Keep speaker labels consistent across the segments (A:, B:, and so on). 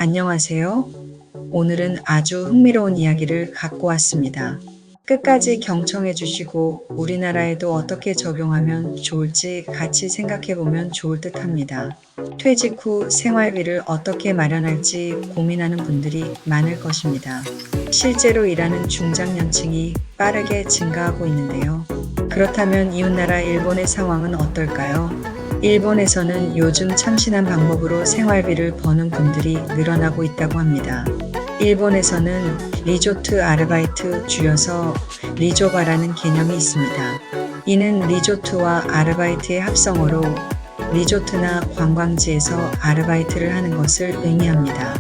A: 안녕하세요. 오늘은 아주 흥미로운 이야기를 갖고 왔습니다. 끝까지 경청해 주시고 우리나라에도 어떻게 적용하면 좋을지 같이 생각해 보면 좋을 듯 합니다. 퇴직 후 생활비를 어떻게 마련할지 고민하는 분들이 많을 것입니다. 실제로 일하는 중장년층이 빠르게 증가하고 있는데요. 그렇다면 이웃나라 일본의 상황은 어떨까요? 일본에서는 요즘 참신한 방법으로 생활비를 버는 분들이 늘어나고 있다고 합니다. 일본에서는 리조트 아르바이트, 줄여서 리조바라는 개념이 있습니다. 이는 리조트와 아르바이트의 합성어로 리조트나 관광지에서 아르바이트를 하는 것을 의미합니다.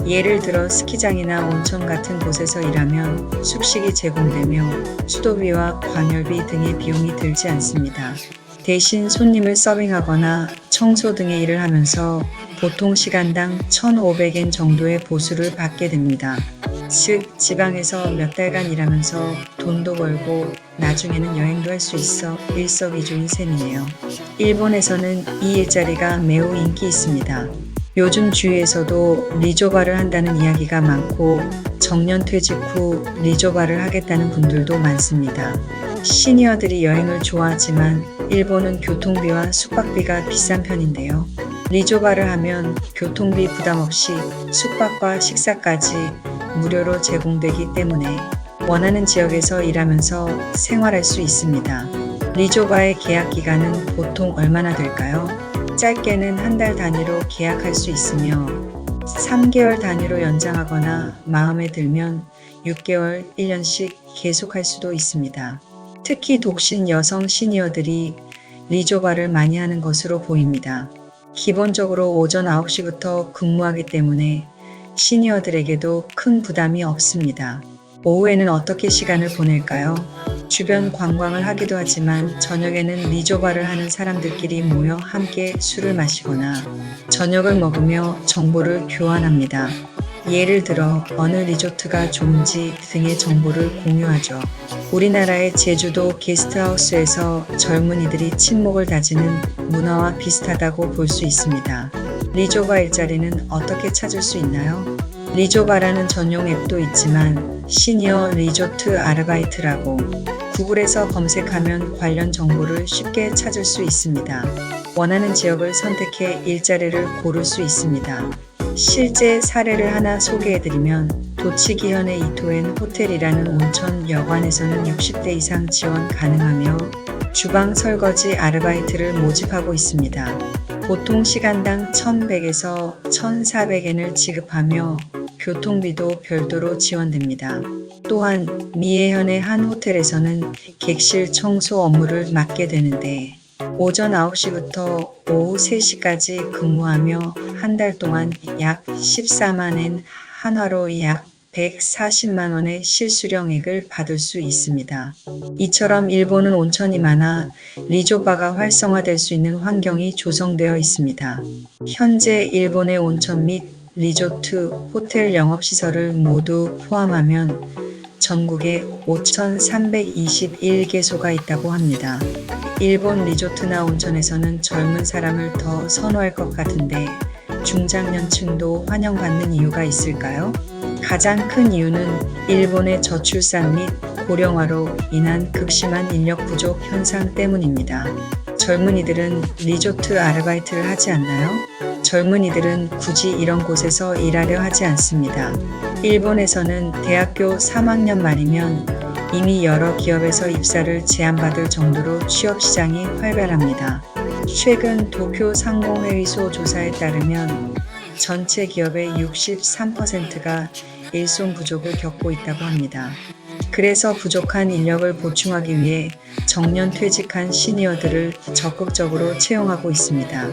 A: 예를 들어 스키장이나 온천 같은 곳에서 일하면 숙식이 제공되며 수도비와 관열비 등의 비용이 들지 않습니다. 대신 손님을 서빙하거나 청소 등의 일을 하면서 보통 시간당 1,500엔 정도의 보수를 받게 됩니다. 즉, 지방에서 몇 달간 일하면서 돈도 벌고 나중에는 여행도 할 수 있어 일석이조인 셈이네요. 일본에서는 이 일자리가 매우 인기 있습니다. 요즘 주위에서도 리조바를 한다는 이야기가 많고 정년 퇴직 후 리조바를 하겠다는 분들도 많습니다. 시니어들이 여행을 좋아하지만 일본은 교통비와 숙박비가 비싼 편인데요. 리조바를 하면 교통비 부담 없이 숙박과 식사까지 무료로 제공되기 때문에 원하는 지역에서 일하면서 생활할 수 있습니다. 리조바의 계약 기간은 보통 얼마나 될까요? 짧게는 한 달 단위로 계약할 수 있으며 3개월 단위로 연장하거나 마음에 들면 6개월, 1년씩 계속할 수도 있습니다. 특히 독신 여성 시니어들이 리조바를 많이 하는 것으로 보입니다. 기본적으로 오전 9시부터 근무하기 때문에 시니어들에게도 큰 부담이 없습니다. 오후에는 어떻게 시간을 보낼까요? 주변 관광을 하기도 하지만 저녁에는 리조바를 하는 사람들끼리 모여 함께 술을 마시거나 저녁을 먹으며 정보를 교환합니다. 예를 들어 어느 리조트가 좋은지 등의 정보를 공유하죠. 우리나라의 제주도 게스트하우스에서 젊은이들이 친목을 다지는 문화와 비슷하다고 볼 수 있습니다. 리조바 일자리는 어떻게 찾을 수 있나요? 리조바라는 전용 앱도 있지만 시니어 리조트 아르바이트라고 구글에서 검색하면 관련 정보를 쉽게 찾을 수 있습니다. 원하는 지역을 선택해 일자리를 고를 수 있습니다. 실제 사례를 하나 소개해드리면 도치기현의 이토엔 호텔이라는 온천 여관에서는 60대 이상 지원 가능하며 주방 설거지 아르바이트를 모집하고 있습니다. 보통 시간당 1,100에서 1,400엔을 지급하며 교통비도 별도로 지원됩니다. 또한 미에현의 한 호텔에서는 객실 청소 업무를 맡게 되는데 오전 9시부터 오후 3시까지 근무하며 한 달 동안 약 14만엔, 한화로 약 140만 원의 실수령액을 받을 수 있습니다. 이처럼 일본은 온천이 많아 리조바가 활성화될 수 있는 환경이 조성되어 있습니다. 현재 일본의 온천 및 리조트, 호텔 영업시설을 모두 포함하면 전국에 5,321개소가 있다고 합니다. 일본 리조트나 온천에서는 젊은 사람을 더 선호할 것 같은데 중장년층도 환영받는 이유가 있을까요? 가장 큰 이유는 일본의 저출산 및 고령화로 인한 극심한 인력 부족 현상 때문입니다. 젊은이들은 리조트 아르바이트를 하지 않나요? 젊은이들은 굳이 이런 곳에서 일하려 하지 않습니다. 일본에서는 대학교 3학년 말이면 이미 여러 기업에서 입사를 제안받을 정도로 취업시장이 활발합니다. 최근 도쿄 상공회의소 조사에 따르면 전체 기업의 63%가 일손 부족을 겪고 있다고 합니다. 그래서 부족한 인력을 보충하기 위해 정년 퇴직한 시니어들을 적극적으로 채용하고 있습니다.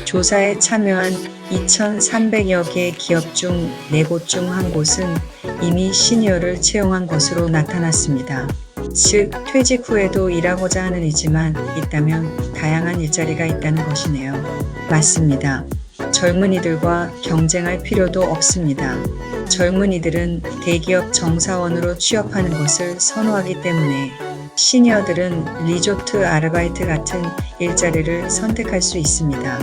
A: 조사에 참여한 2,300여 개 기업 중 4곳 중 한 곳은 이미 시니어를 채용한 것으로 나타났습니다. 즉, 퇴직 후에도 일하고자 하는 이지만 있다면 다양한 일자리가 있다는 것이네요. 맞습니다. 젊은이들과 경쟁할 필요도 없습니다. 젊은이들은 대기업 정사원으로 취업하는 것을 선호하기 때문에 시니어들은 리조트 아르바이트 같은 일자리를 선택할 수 있습니다.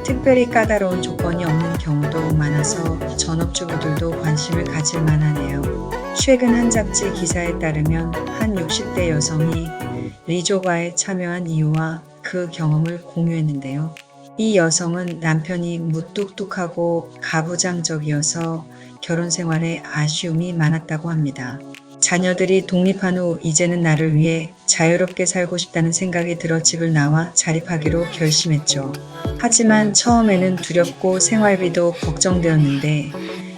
A: 특별히 까다로운 조건이 없는 경우도 많아서 전업주부들도 관심을 가질 만하네요. 최근 한 잡지 기사에 따르면 한 60대 여성이 리조바에 참여한 이유와 그 경험을 공유했는데요. 이 여성은 남편이 무뚝뚝하고 가부장적이어서 결혼 생활에 아쉬움이 많았다고 합니다. 자녀들이 독립한 후 이제는 나를 위해 자유롭게 살고 싶다는 생각이 들어 집을 나와 자립하기로 결심했죠. 하지만 처음에는 두렵고 생활비도 걱정되었는데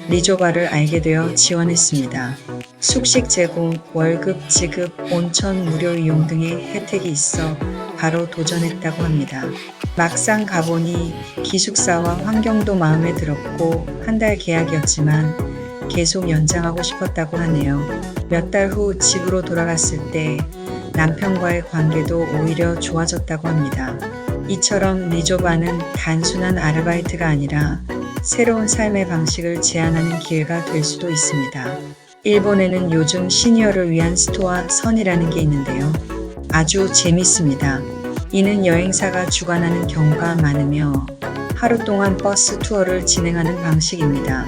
A: 리조바를 알게 되어 지원했습니다. 숙식 제공, 월급 지급, 온천 무료 이용 등의 혜택이 있어 바로 도전했다고 합니다. 막상 가보니 기숙사와 환경도 마음에 들었고 한 달 계약이었지만 계속 연장하고 싶었다고 하네요. 몇 달 후 집으로 돌아갔을 때 남편과의 관계도 오히려 좋아졌다고 합니다. 이처럼 리조바는 단순한 아르바이트가 아니라 새로운 삶의 방식을 제안하는 기회가 될 수도 있습니다. 일본에는 요즘 시니어를 위한 스토어 선이라는 게 있는데요. 아주 재밌습니다. 이는 여행사가 주관하는 경우가 많으며 하루 동안 버스 투어를 진행하는 방식입니다.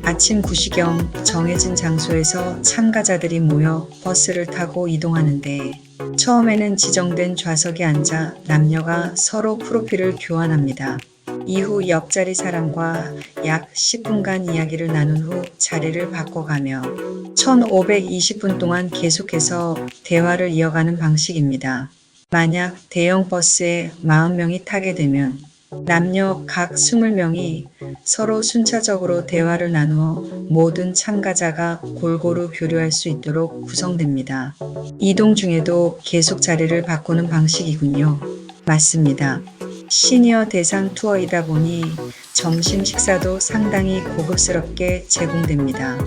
A: 아침 9시경 정해진 장소에서 참가자들이 모여 버스를 타고 이동하는데 처음에는 지정된 좌석에 앉아 남녀가 서로 프로필을 교환합니다. 이후 옆자리 사람과 약 10분간 이야기를 나눈 후 자리를 바꿔가며 1520분 동안 계속해서 대화를 이어가는 방식입니다. 만약 대형 버스에 40명이 타게 되면 남녀 각 20명이 서로 순차적으로 대화를 나누어 모든 참가자가 골고루 교류할 수 있도록 구성됩니다. 이동 중에도 계속 자리를 바꾸는 방식이군요. 맞습니다. 시니어 대상 투어이다 보니 점심 식사도 상당히 고급스럽게 제공됩니다.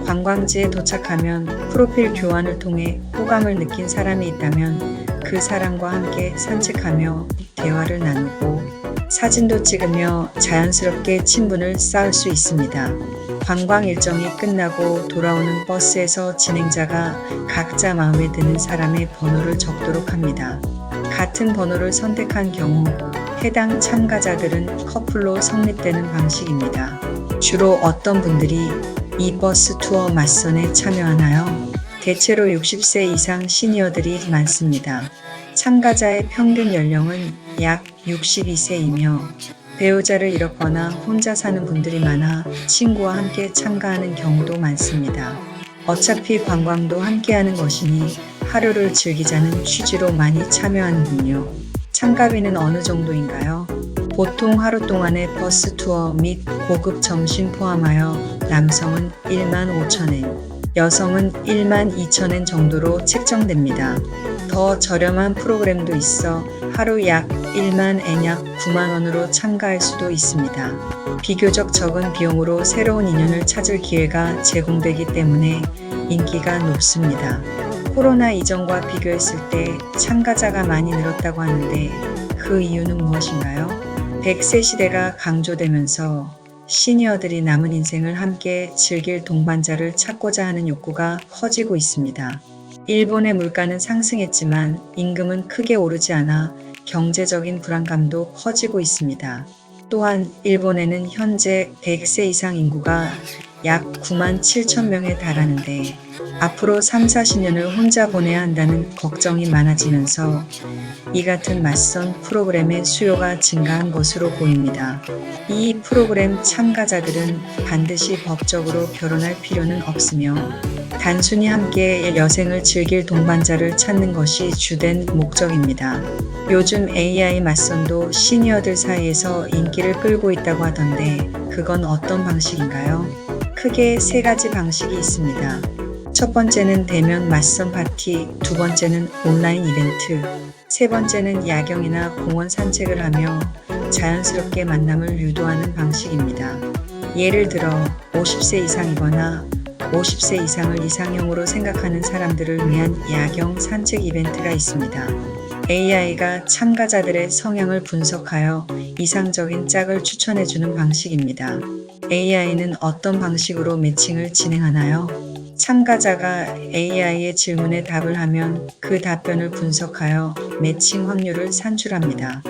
A: 관광지에 도착하면 프로필 교환을 통해 호감을 느낀 사람이 있다면 그 사람과 함께 산책하며 대화를 나누고 사진도 찍으며 자연스럽게 친분을 쌓을 수 있습니다. 관광 일정이 끝나고 돌아오는 버스에서 진행자가 각자 마음에 드는 사람의 번호를 적도록 합니다. 같은 번호를 선택한 경우 해당 참가자들은 커플로 성립되는 방식입니다. 주로 어떤 분들이 이 버스 투어 맞선에 참여하나요? 대체로 60세 이상 시니어들이 많습니다. 참가자의 평균 연령은 약 62세이며 배우자를 잃었거나 혼자 사는 분들이 많아 친구와 함께 참가하는 경우도 많습니다. 어차피 관광도 함께하는 것이니 하루를 즐기자는 취지로 많이 참여하는군요. 참가비는 어느 정도인가요? 보통 하루 동안의 버스 투어 및 고급 점심 포함하여 남성은 15,000엔, 여성은 12,000엔 정도로 책정됩니다. 더 저렴한 프로그램도 있어 하루 약 1만 엔 약 9만 원으로 참가할 수도 있습니다. 비교적 적은 비용으로 새로운 인연을 찾을 기회가 제공되기 때문에 인기가 높습니다. 코로나 이전과 비교했을 때 참가자가 많이 늘었다고 하는데 그 이유는 무엇인가요? 100세 시대가 강조되면서 시니어들이 남은 인생을 함께 즐길 동반자를 찾고자 하는 욕구가 커지고 있습니다. 일본의 물가는 상승했지만 임금은 크게 오르지 않아 경제적인 불안감도 커지고 있습니다. 또한 일본에는 현재 100세 이상 인구가 약 9만 7천 명에 달하는데 앞으로 3, 40년을 혼자 보내야 한다는 걱정이 많아지면서 이 같은 맞선 프로그램의 수요가 증가한 것으로 보입니다. 이 프로그램 참가자들은 반드시 법적으로 결혼할 필요는 없으며 단순히 함께 여생을 즐길 동반자를 찾는 것이 주된 목적입니다. 요즘 AI 맞선도 시니어들 사이에서 인기를 끌고 있다고 하던데 그건 어떤 방식인가요? 크게 세 가지 방식이 있습니다. 첫 번째는 대면 맞선 파티, 두 번째는 온라인 이벤트, 세 번째는 야경이나 공원 산책을 하며 자연스럽게 만남을 유도하는 방식입니다. 예를 들어 50세 이상이거나 50세 이상을 이상형으로 생각하는 사람들을 위한 야경 산책 이벤트가 있습니다. AI가 참가자들의 성향을 분석하여 이상적인 짝을 추천해주는 방식입니다. AI는 어떤 방식으로 매칭을 진행하나요? 참가자가 AI의 질문에 답을 하면 그 답변을 분석하여 매칭 확률을 산출합니다.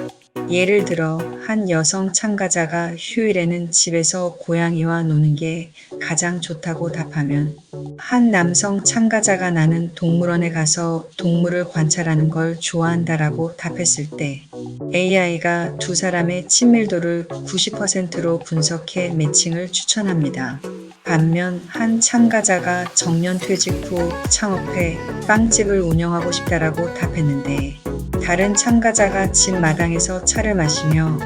A: 예를 들어 한 여성 참가자가 휴일에는 집에서 고양이와 노는 게 가장 좋다고 답하면, 한 남성 참가자가 나는 동물원에 가서 동물을 관찰하는 걸 좋아한다라고 답했을 때 AI가 두 사람의 친밀도를 90%로 분석해 매칭을 추천합니다. 반면 한 참가자가 정년퇴직 후 창업해 빵집을 운영하고 싶다라고 답했는데, 다른 참가자가 집 마당에서 차를 마시며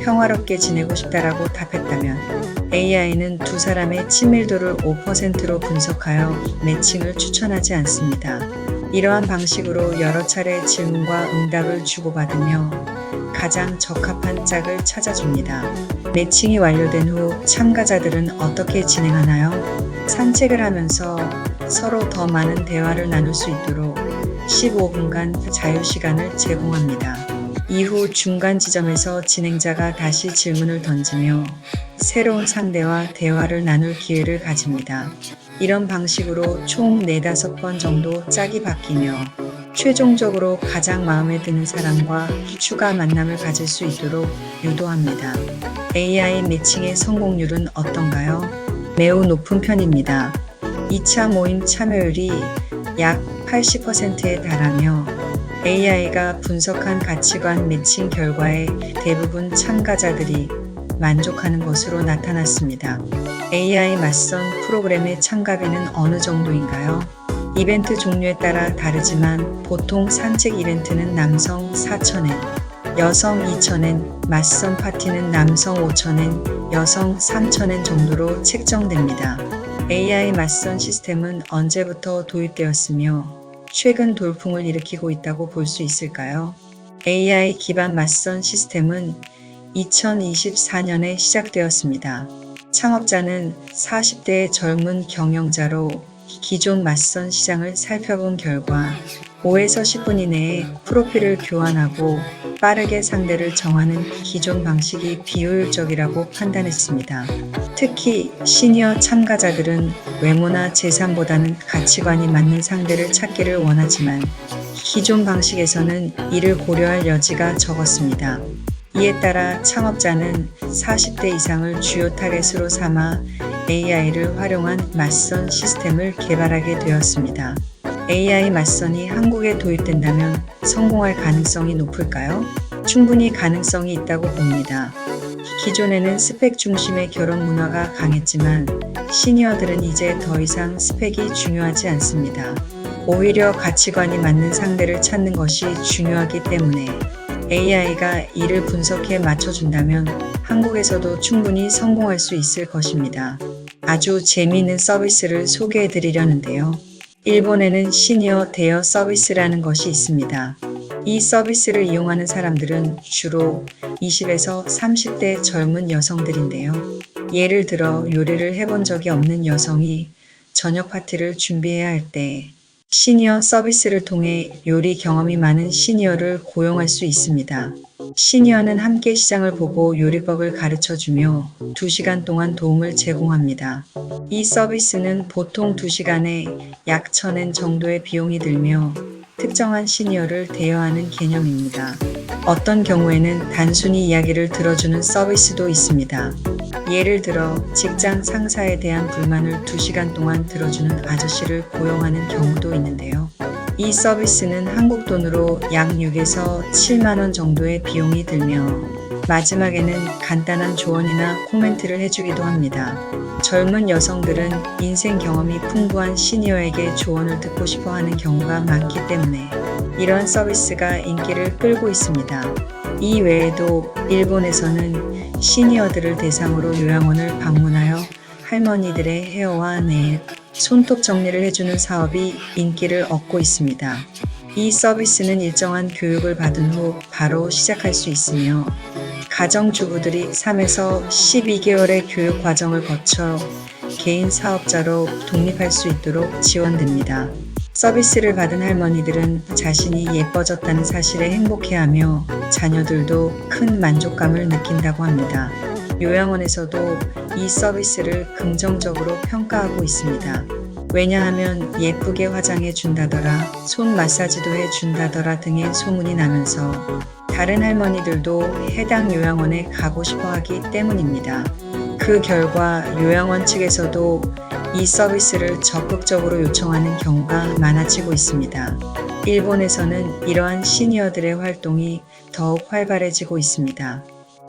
A: 평화롭게 지내고 싶다라고 답했다면 AI는 두 사람의 친밀도를 5%로 분석하여 매칭을 추천하지 않습니다. 이러한 방식으로 여러 차례 질문과 응답을 주고받으며 가장 적합한 짝을 찾아줍니다. 매칭이 완료된 후 참가자들은 어떻게 진행하나요? 산책을 하면서 서로 더 많은 대화를 나눌 수 있도록 15분간 자유시간을 제공합니다. 이후 중간 지점에서 진행자가 다시 질문을 던지며 새로운 상대와 대화를 나눌 기회를 가집니다. 이런 방식으로 총 4~5번 정도 짝이 바뀌며 최종적으로 가장 마음에 드는 사람과 추가 만남을 가질 수 있도록 유도합니다. AI 매칭의 성공률은 어떤가요? 매우 높은 편입니다. 2차 모임 참여율이 약 80%에 달하며 AI가 분석한 가치관 매칭 결과에 대부분 참가자들이 만족하는 것으로 나타났습니다. AI 맞선 프로그램의 참가비는 어느 정도인가요? 이벤트 종류에 따라 다르지만 보통 산책 이벤트는 남성 4,000엔, 여성 2,000엔, 맞선 파티는 남성 5,000엔, 여성 3,000엔 정도로 책정됩니다. AI 맞선 시스템은 언제부터 도입되었으며 최근 돌풍을 일으키고 있다고 볼 수 있을까요? AI 기반 맞선 시스템은 2024년에 시작되었습니다. 창업자는 40대의 젊은 경영자로 기존 맞선 시장을 살펴본 결과 5에서 10분 이내에 프로필을 교환하고 빠르게 상대를 정하는 기존 방식이 비효율적이라고 판단했습니다. 특히 시니어 참가자들은 외모나 재산보다는 가치관이 맞는 상대를 찾기를 원하지만 기존 방식에서는 이를 고려할 여지가 적었습니다. 이에 따라 창업자는 40대 이상을 주요 타겟으로 삼아 AI를 활용한 맞선 시스템을 개발하게 되었습니다. AI 맞선이 한국에 도입된다면 성공할 가능성이 높을까요? 충분히 가능성이 있다고 봅니다. 기존에는 스펙 중심의 결혼 문화가 강했지만 시니어들은 이제 더 이상 스펙이 중요하지 않습니다. 오히려 가치관이 맞는 상대를 찾는 것이 중요하기 때문에 AI가 이를 분석해 맞춰준다면 한국에서도 충분히 성공할 수 있을 것입니다. 아주 재미있는 서비스를 소개해 드리려는데요. 일본에는 시니어 대여 서비스라는 것이 있습니다. 이 서비스를 이용하는 사람들은 주로 20에서 30대 젊은 여성들인데요. 예를 들어 요리를 해본 적이 없는 여성이 저녁 파티를 준비해야 할 때 시니어 서비스를 통해 요리 경험이 많은 시니어를 고용할 수 있습니다. 시니어는 함께 시장을 보고 요리법을 가르쳐주며 2시간 동안 도움을 제공합니다. 이 서비스는 보통 2시간에 약 1,000엔 정도의 비용이 들며 특정한 시니어를 대여하는 개념입니다. 어떤 경우에는 단순히 이야기를 들어주는 서비스도 있습니다. 예를 들어 직장 상사에 대한 불만을 2시간 동안 들어주는 아저씨를 고용하는 경우도 있는데요. 이 서비스는 한국 돈으로 약 6에서 7만 원 정도의 비용이 들며 마지막에는 간단한 조언이나 코멘트를 해주기도 합니다. 젊은 여성들은 인생 경험이 풍부한 시니어에게 조언을 듣고 싶어 하는 경우가 많기 때문에 이러한 서비스가 인기를 끌고 있습니다. 이 외에도 일본에서는 시니어들을 대상으로 요양원을 방문하여 할머니들의 헤어와 네일, 손톱 정리를 해주는 사업이 인기를 얻고 있습니다. 이 서비스는 일정한 교육을 받은 후 바로 시작할 수 있으며 가정주부들이 3에서 12개월의 교육 과정을 거쳐 개인 사업자로 독립할 수 있도록 지원됩니다. 서비스를 받은 할머니들은 자신이 예뻐졌다는 사실에 행복해하며 자녀들도 큰 만족감을 느낀다고 합니다. 요양원에서도 이 서비스를 긍정적으로 평가하고 있습니다. 왜냐하면 예쁘게 화장해 준다더라, 손 마사지도 해 준다더라 등의 소문이 나면서 다른 할머니들도 해당 요양원에 가고 싶어 하기 때문입니다. 그 결과 요양원 측에서도 이 서비스를 적극적으로 요청하는 경우가 많아지고 있습니다. 일본에서는 이러한 시니어들의 활동이 더욱 활발해지고 있습니다.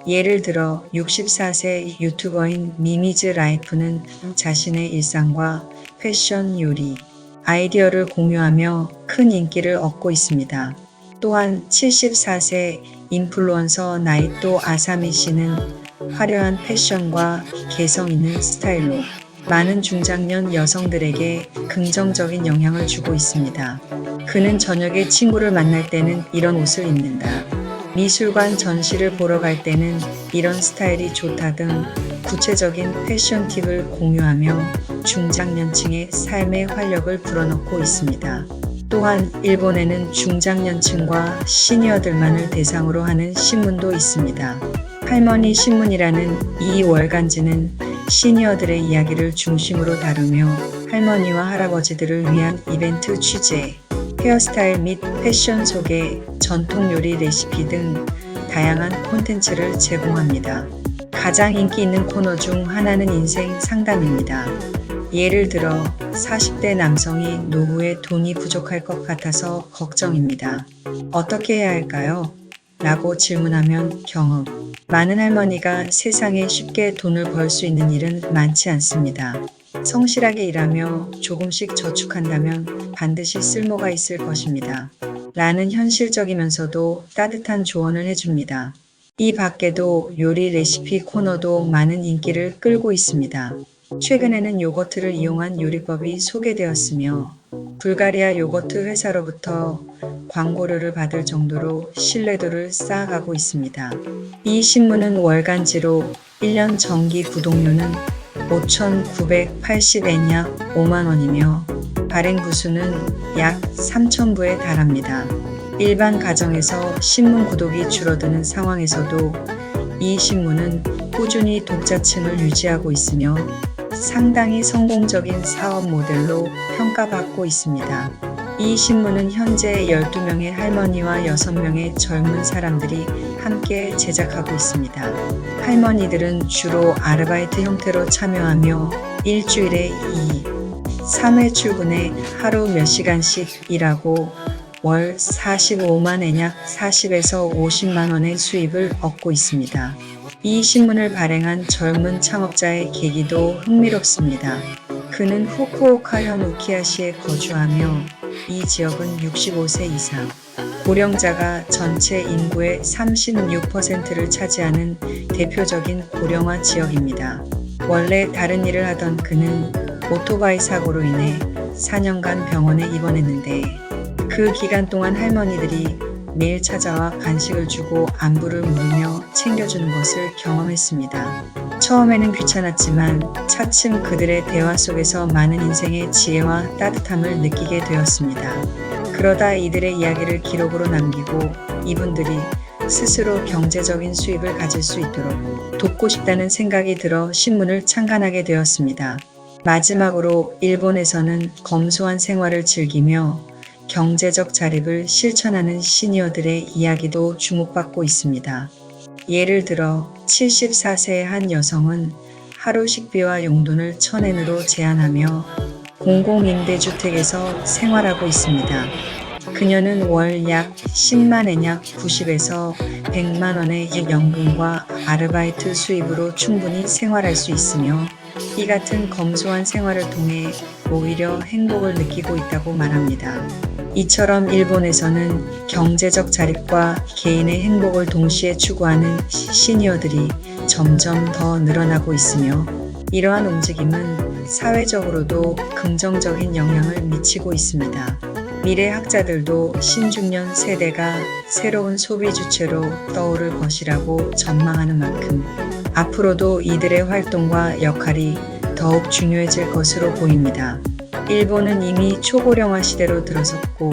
A: 예를 들어 64세 유튜버인 미미즈 라이프는 자신의 일상과 패션, 요리, 아이디어를 공유하며 큰 인기를 얻고 있습니다. 또한 74세 인플루언서 나이토 아사미 씨는 화려한 패션과 개성 있는 스타일로 많은 중장년 여성들에게 긍정적인 영향을 주고 있습니다. 그는 저녁에 친구를 만날 때는 이런 옷을 입는다. 미술관 전시를 보러 갈 때는 이런 스타일이 좋다 등 구체적인 패션 팁을 공유하며 중장년층의 삶의 활력을 불어넣고 있습니다. 또한 일본에는 중장년층과 시니어들만을 대상으로 하는 신문도 있습니다. 할머니 신문이라는 이 월간지는 시니어들의 이야기를 중심으로 다루며 할머니와 할아버지들을 위한 이벤트 취재, 헤어스타일 및 패션 소개, 전통 요리 레시피 등 다양한 콘텐츠를 제공합니다. 가장 인기 있는 코너 중 하나는 인생 상담입니다. 예를 들어 40대 남성이 노후에 돈이 부족할 것 같아서 걱정입니다. 어떻게 해야 할까요? 라고 질문하면 경험. 많은 할머니가 세상에 쉽게 돈을 벌 수 있는 일은 많지 않습니다. 성실하게 일하며 조금씩 저축한다면 반드시 쓸모가 있을 것입니다. 라는 현실적이면서도 따뜻한 조언을 해줍니다. 이 밖에도 요리 레시피 코너도 많은 인기를 끌고 있습니다. 최근에는 요거트를 이용한 요리법이 소개되었으며 불가리아 요거트 회사로부터 광고료를 받을 정도로 신뢰도를 쌓아가고 있습니다. 이 신문은 월간지로 1년 정기 구독료는 5,980엔 약 5만원이며 발행 부수는 약 3,000부에 달합니다. 일반 가정에서 신문 구독이 줄어드는 상황에서도 이 신문은 꾸준히 독자층을 유지하고 있으며 상당히 성공적인 사업 모델로 평가받고 있습니다. 이 신문은 현재 12명의 할머니와 6명의 젊은 사람들이 함께 제작하고 있습니다. 할머니들은 주로 아르바이트 형태로 참여하며 일주일에 2, 3회 출근해 하루 몇 시간씩 일하고 월 45만엔 약 40에서 50만 원의 수입을 얻고 있습니다. 이 신문을 발행한 젊은 창업자의 계기도 흥미롭습니다. 그는 후쿠오카현 우키야시에 거주하며 이 지역은 65세 이상 고령자가 전체 인구의 36%를 차지하는 대표적인 고령화 지역입니다. 원래 다른 일을 하던 그는 오토바이 사고로 인해 4년간 병원에 입원했는데 그 기간 동안 할머니들이 매일 찾아와 간식을 주고 안부를 물으며 챙겨주는 것을 경험했습니다. 처음에는 귀찮았지만 차츰 그들의 대화 속에서 많은 인생의 지혜와 따뜻함을 느끼게 되었습니다. 그러다 이들의 이야기를 기록으로 남기고 이분들이 스스로 경제적인 수입을 가질 수 있도록 돕고 싶다는 생각이 들어 신문을 창간하게 되었습니다. 마지막으로 일본에서는 검소한 생활을 즐기며 경제적 자립을 실천하는 시니어들의 이야기도 주목받고 있습니다. 예를 들어 74세의 한 여성은 하루 식비와 용돈을 1,000엔으로 제한하며 공공임대주택에서 생활하고 있습니다. 그녀는 월 약 10만엔 약 90에서 100만 원의 연금과 아르바이트 수입으로 충분히 생활할 수 있으며 이 같은 검소한 생활을 통해 오히려 행복을 느끼고 있다고 말합니다. 이처럼 일본에서는 경제적 자립과 개인의 행복을 동시에 추구하는 시니어들이 점점 더 늘어나고 있으며 이러한 움직임은 사회적으로도 긍정적인 영향을 미치고 있습니다. 미래 학자들도 신중년 세대가 새로운 소비 주체로 떠오를 것이라고 전망하는 만큼 앞으로도 이들의 활동과 역할이 더욱 중요해질 것으로 보입니다. 일본은 이미 초고령화 시대로 들어섰고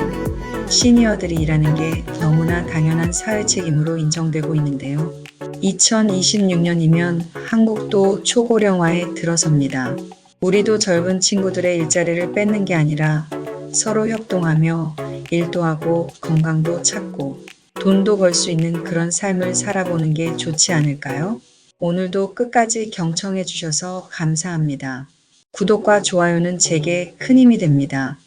A: 시니어들이 일하는 게 너무나 당연한 사회 책임으로 인정되고 있는데요. 2026년이면 한국도 초고령화에 들어섭니다. 우리도 젊은 친구들의 일자리를 뺏는 게 아니라 서로 협동하며 일도 하고 건강도 찾고 돈도 벌 수 있는 그런 삶을 살아보는 게 좋지 않을까요? 오늘도 끝까지 경청해 주셔서 감사합니다. 구독과 좋아요는 제게 큰 힘이 됩니다.